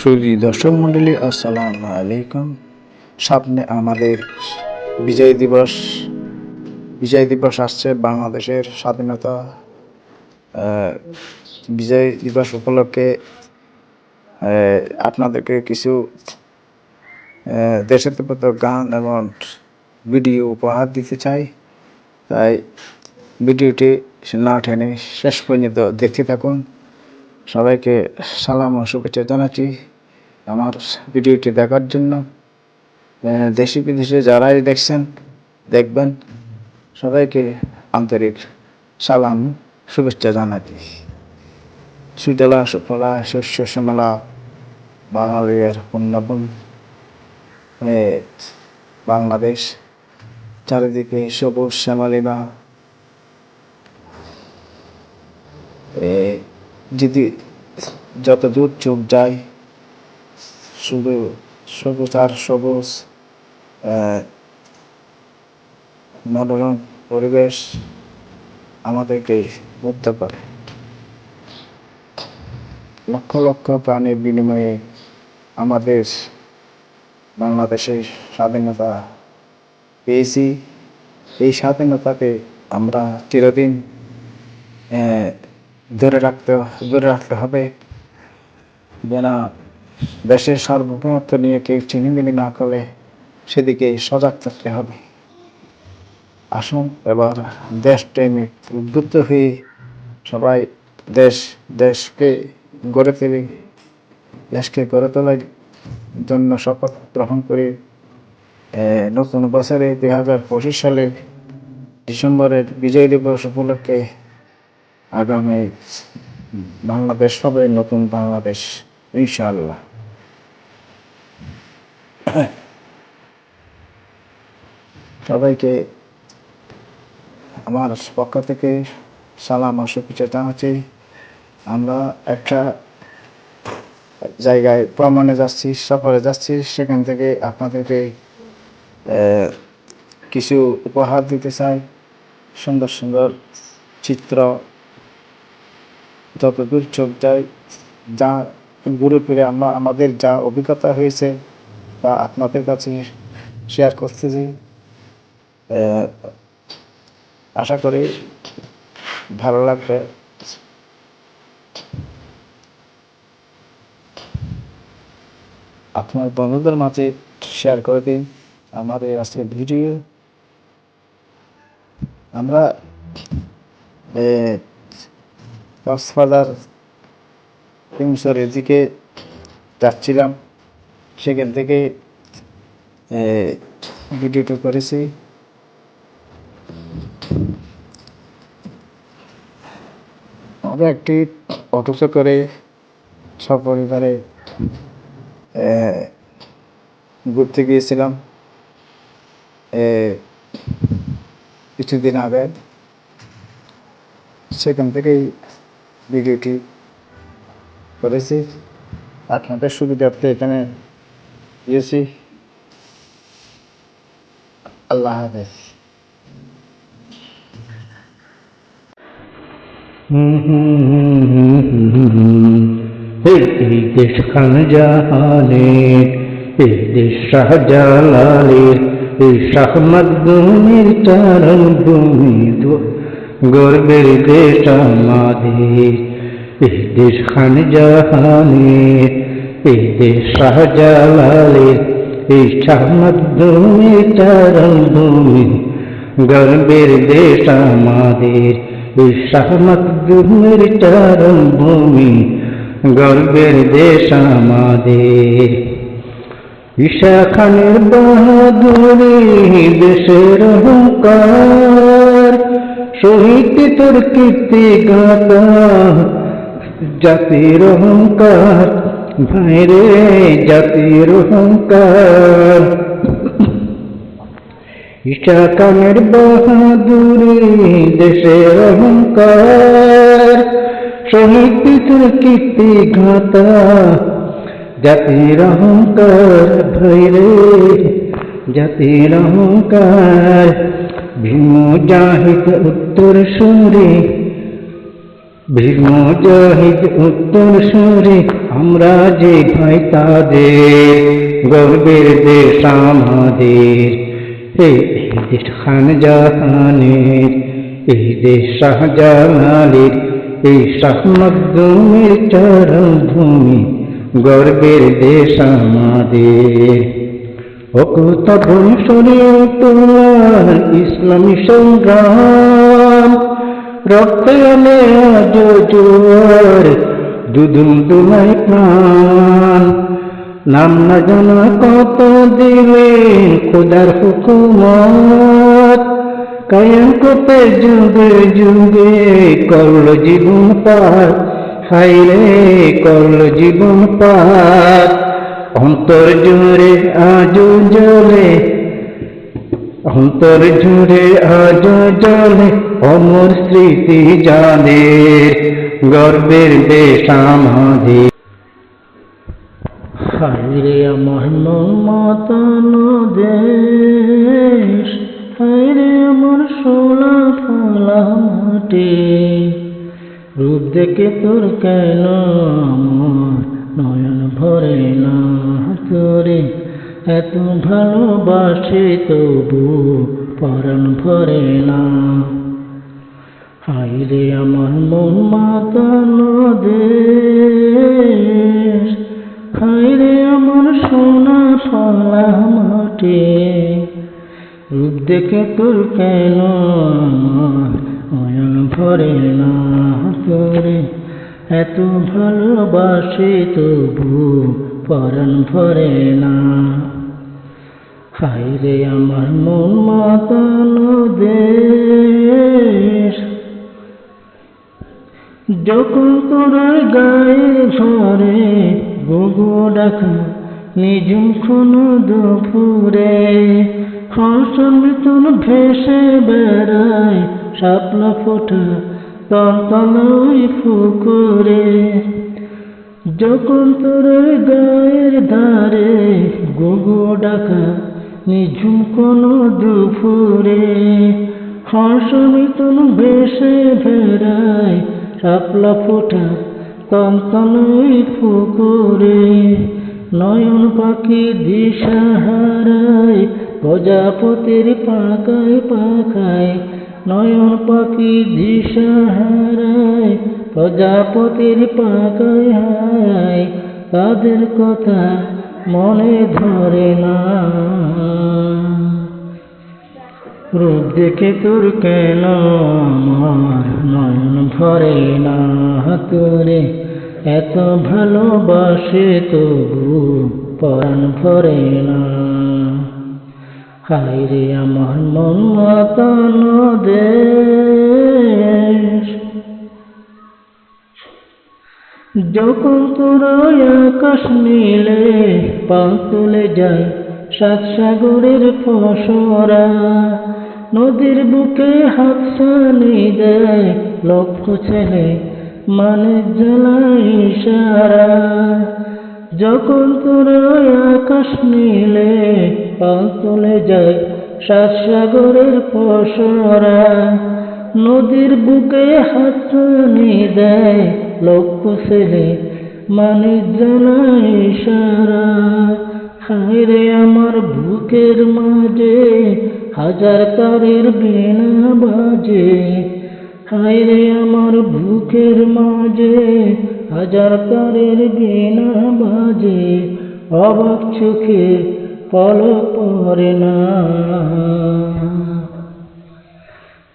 সুধী দর্শক মণ্ডলী, আসসালামু আলাইকুম। সামনে আমাদের বিজয় দিবস আসছে। বাংলাদেশের স্বাধীনতা বিজয় দিবস উপলক্ষে আপনাদেরকে কিছু দেশাত্মবোধক গান এবং ভিডিও উপহার দিতে চাই। তাই ভিডিওটি না টেনে শেষ পর্যন্ত দেখতে থাকুন। সবাইকে সালাম ও শুভেচ্ছা জানাচ্ছি আমার ভিডিওটি দেখার জন্য। দেশে বিদেশে যারাই দেখবেন সবাইকে আন্তরিক সালাম শুভেচ্ছা জানাচ্ছি। সুজলা সুফলা শস্য শ্যামলা বাঙালির পুণ্যভূমি বাংলাদেশ, চারিদিকে সবুজ শ্যামলিমা। যদি যত দূর চোখ যায় শুধু সবুজ আর সবুজ, মনোরম পরিবেশ আমাদেরকে মুগ্ধ করে। লক্ষ লক্ষ প্রাণের বিনিময়ে আমাদের বাংলাদেশের স্বাধীনতা পেয়েছি। এই স্বাধীনতাকে আমরা চিরদিন ধরে রাখতে হবে, যেন দেশের সার্বভৌমত্ব নিয়ে কেউ চিনিমিনি না করে সেদিকে সজাগ থাকতে হবে। আসুন এবার দেশপ্রেমে উদ্বুদ্ধ হয়ে সবাই দেশকে গড়ে তোলার জন্য শপথ গ্রহণ করে নতুন বছরে 2025 সালে ডিসেম্বরের বিজয় দিবস উপলক্ষে আগামী বাংলাদেশ হবে নতুন বাংলাদেশ, ইনশাআল্লাহ। সবাইকে আমার পক্ষ থেকে সালাম ও শুভেচ্ছা জানাচ্ছি। আমরা একটা জায়গায় ভ্রমণে যাচ্ছি, সফরে যাচ্ছি। সেখান থেকে আপনাদেরকে কিছু উপহার দিতে চাই। সুন্দর সুন্দর চিত্র, যতদূর চোখ যায়, যা ঘুরে ফিরে আমাদের যা অভিজ্ঞতা হয়েছে তা আপনাদের কাছে শেয়ার করতেছি। আশা করি ভালো লাগবে। আপনার বন্ধুদের মাঝে শেয়ার করে দিন আমাদের আজকের ভিডিও। আমরা কক্সবাজার কিংসর এদিকে যাচ্ছিলাম, সেখান থেকে ভিডিওটি করেছি। আমরা একটি অটোতে করে সপরিবারে ঘুরতে গিয়েছিলাম কিছুদিন আগে। সেখান থেকেই ভিডিওটি করেছি, আপনাদের সুবিধার্থে এখানে দিয়েছি। আল্লাহ হাফেজ। এই দেশ খান জাহানের, এই দেশ শাহজালালের, এই শাহ মখদুমের চারণ ভূমি, গর্বের দেশ আমাদের। এই দেশ খান জাহানের, এই দেশ শাহজালালের, এই শাহ মখদুমের চারণ ভূমি, গর্বের দেশ আমাদের। এই শাহ মখদুমের চারণ ভূমি, গর্বের দেশ আমাদের। ঈশা খানের বাহাদুরি দেশের অহংকার, শহীদ তোর কীর্তি গাথা জাতির অহংকার, ভাইরে জাতির অহংকার। ঈশা খানের বাহাদুরি দেশের অহংকার, শহীদ তোর কীর্তি গাথা জাতির অহংকার, ভাইরে জাতির অহংকার। ভীম মুজাহিদ উত্তর সুরে, ভীম মুজাহিদ উত্তর সুরে আমরা যে ভাই তাদের, গর্বের দেশ আমাদের। এই দেশ খান জাহানের, এই দেশ শাহজালালের, এই শাহ মখদুমের চরণ ভূমি, গর্বের দেশ আমাদের। অকুত বংশরে তোমার ইসলামী সংগ্রাম, রক্তে আলে আজ জোয়ার, দুদুম দুলাই প্রাণ। নাম না জানা কত দিলেন খোদার হুকুমত, কায়েম করতে যুগে যুগে করল জীবন পার, হায়রে করল জীবন পার। অন্তর জুড়ে আজো জ্বলে, অন্তর জুড়ে আজো জ্বলে অমর স্মৃতি যাদের, গর্বের দেশ আমাদের। হায়রে আমার মন মাতানো দেশ, হায়রে আমার সোনা ফলা মাটি। রূপ দেখে তোর কেন আমার নয়ন ভরে না, তোরে এত ভালোবাসি তবু পরাণ ভরে না। হায়রে আমার মন মাতানো দেশ, হায়রে আমার সোনা ফলা মাটি। রূপ দেখে তোর কেন আমার নয়ন ভরে না, তোরে এত ভালোবাসি তবু পরাণ ভরে না। হায়রে আমার মন মাতানো দেশ, যখন তোর গায়ে ঝরে গুগু ডাকা নিজুম কোনো দুপুরে, হাসন মিতুন ভেসে বেড়ায় শাপলা ফোটা তলতলই পুকুরে। যখন তোর গায়ের ধারে গুগু ডাকা নিঝুম কোনো দুপুরে, হাঁস মিতুন ভেসে বেড়ায় শাপলা ফোটা তলতলই পুকুরে। নয়ন পাখি দিশা হারায় প্রজাপতির পাখায় পাখায়, নয়ন পাখি দিশা হারায় প্রজাপতির পাখায় হায়। তাদের কথা মনে ধরে না, রূপ দেখে তোর কেন আমার নয়ন ভরে না, তোরে এত ভালোবাসে তবু পরাণ ভরে না। হায়রে আমার মন মাতানো দেশ, যখন তোর আকাশ নীলে পা তুলে যায় সাত সাগরের ফসরা, নদীর বুকে হাত ছানি দেয় লক্ষ ছেলে মানে জ্বালায় ইশারা। যখন তোর আকাশ নীলে পা তুলে যায় সাত সাগরের ফসরা, নদীর বুকে হাত ছানি দেয় লক্ষ ছেলে মানে জ্বালায় ইশারা। হায়রে আমার বুকের মাঝে হাজার তারের বীণা বাজে, হায়রে আমার বুকের মাঝে হাজার তারের বীণা বাজে। অবাক চোখে পলক পড়ে না,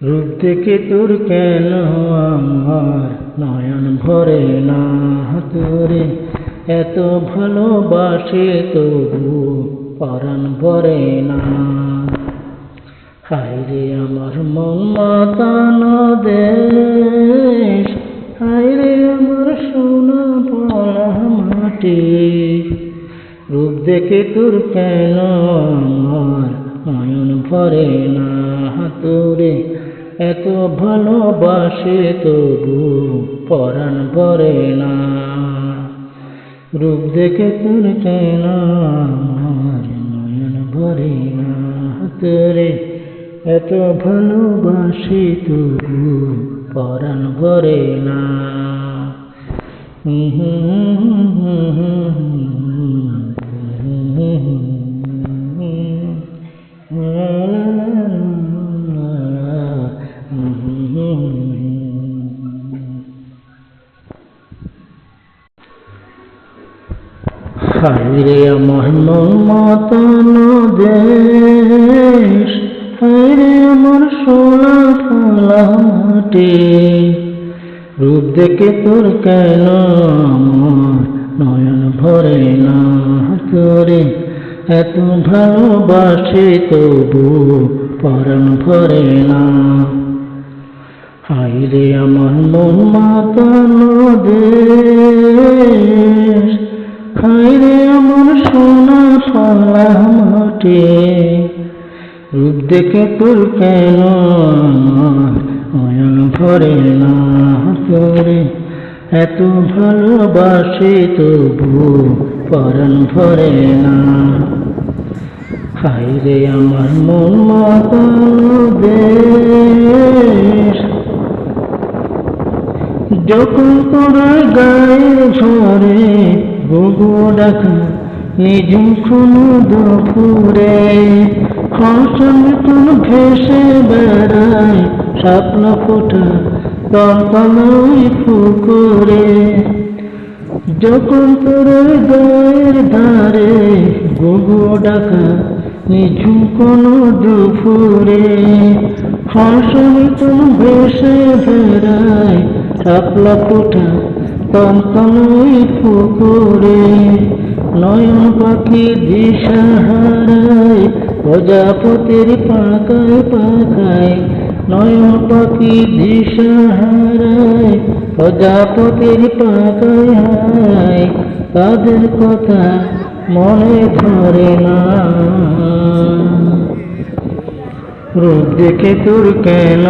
রূপ দেখে তোর কেন আমার নয়ন ভরে না, তোরে এত ভালোবাসে তবু পরাণ ভরে না। হায়রে আমার মন মাতানো দেশ, হায়রে আমার সোনা ফলা মাটি। রূপ দেখে তোর কেন আমার নয়ন ভরে না, তোরে এত ভালোবাসে তবু পরাণ ভরে না। রূপ দেখে তোর কেন আমার নয়ন ভরে না, তোরে এত ভালোবাসি তবু পরাণ ভরে না। হায়রে আমার মন মাতানো দেশ, হায়রে আমার সোনা ফলা মাটি, রূপ দেখে তোর কেন আমার নয়ন ভরে না, তোরে এত ভালোবাসি তবু পরাণ ভরে না। হায়রে আমার মন মাতানো দেশ, হায়রে আমার সোনা ফলা মাটি, রূপ দেখে তোর কেন আমার নয়ন ভরে না, তোরে এত ভালোবাসি তবু পরাণ ভরে না। হায়রে আমার মন মাতানো দেশ, যখন তোরা গায়ে ঝরে গগু ডাকা নিঝুম দুপুরে, হাসন তুন ভেসে বেড়ায় স্বপ্ন ফোটা তলতলই পুকুরে, যখন তোর গায়ের ধারে গগু ডাকা নিঝুম দুপুরে, হাসন তুন ভেসে বেড়ায় শাপলা ফোটা তলতলই পুকুরে, নয়ন পাখি দিশা হারায় প্রজাপতির পাকায় পাকায়, নয়ন পাখি দিশা হারায় প্রজাপতির পাকায় হায়, তাদের কথা মনে ধরে না, রূপ দেখে তোর কেন